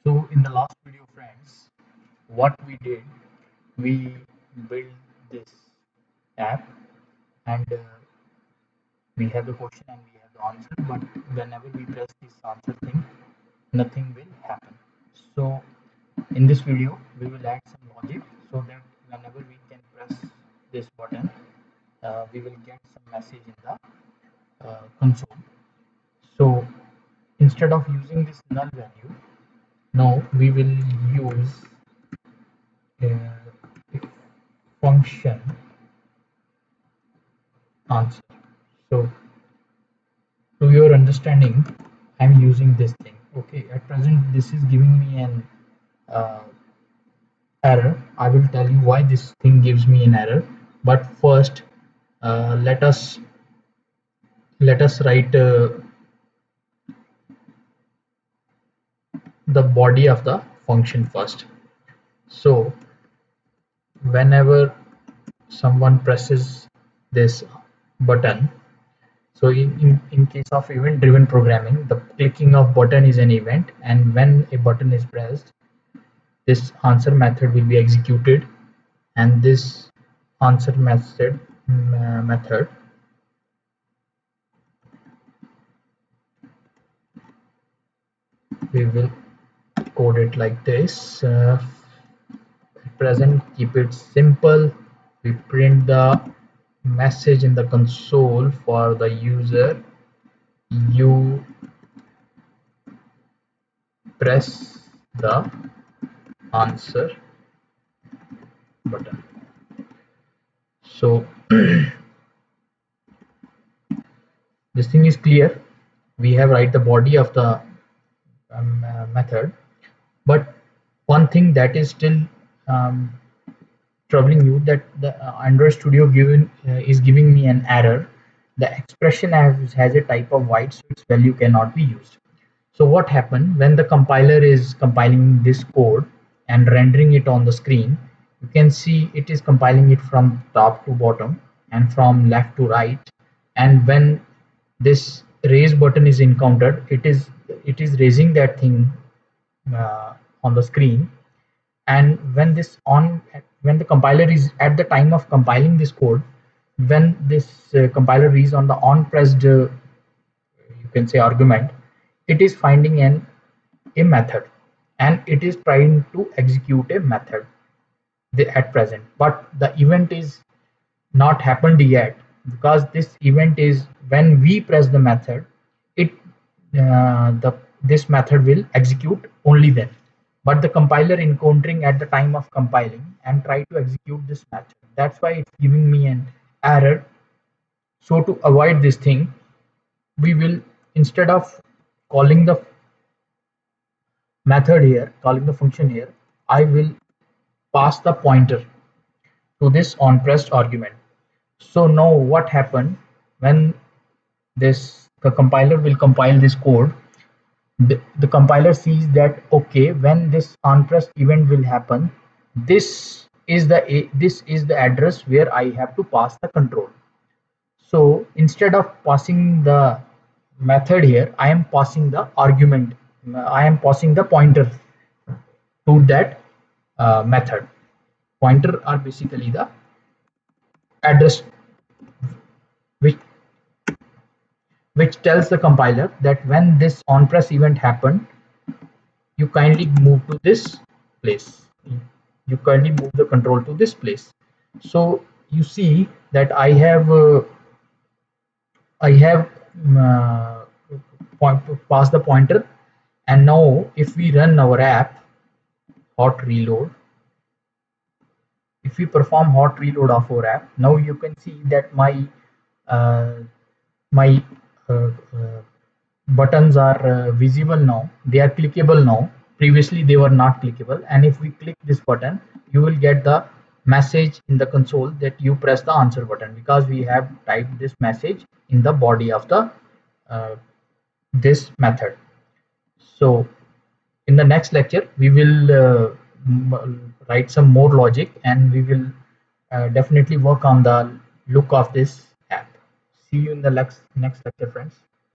So in the last video, friends, what we did, we built this app, and we have the question and we have the answer. But whenever we press this answer thing, nothing will happen. So in this video, we will add some logic so that whenever we can press this button, we will get some message in the console. So instead of using this null value, now we will use a function answer. So to your understanding, I'm using this thing. Okay, at present this is giving me an uh, error. I will tell you why this thing gives me an error. But first, let us write the body of the function first. So whenever someone presses this button, so in case of event driven programming, the clicking of button is an event, and when a button is pressed, this answer method will be executed, and this answer method we will code it like this. At present, keep it simple. We print the message in the console for the user. You press the answer button. So this thing is clear. We have write the body of the method, but one thing that is still um, troubling you, that the Android Studio is giving me an error. The expression has a type of void, so its value cannot be used. So what happened when the compiler is compiling this code and rendering it on the screen? You can see it is compiling it from top to bottom and from left to right. And when this raise button is encountered, it is raising that thing on the screen. And when the compiler is at the time of compiling this code, when this compiler is on the on pressed you can say argument, it is finding a method, and it is trying to execute a method at present, but the event is not happened yet, because this event is when we press the method, it the this method will execute only then. But the compiler encountering at the time of compiling and try to execute this method, that's why it's giving me an error. So to avoid this thing, we will, instead of calling the method here, calling the function here, I will pass the pointer to this on pressed argument. So now what happened when the compiler will compile this code, the compiler sees that, okay, when this on pressed event will happen, this is the address where I have to pass the control. So instead of passing the method here, I am passing the argument. I am passing the pointer to that method. Pointer are basically the address which tells the compiler that when this on press event happened, you kindly move to this place. You kindly move the control to this place. So you see that I have passed the pointer, and now if we run our app, hot reload, if we perform hot reload of our app, now you can see that uh, my uh, uh, buttons are visible now. They are clickable now. Previously they were not clickable, and if we click this button, you will get the message in the console that you press the answer button, because we have typed this message in the body of the uh, this method. So in the next lecture we will write some more logic, and we will definitely work on the look of this app. See you in the next lecture, friends.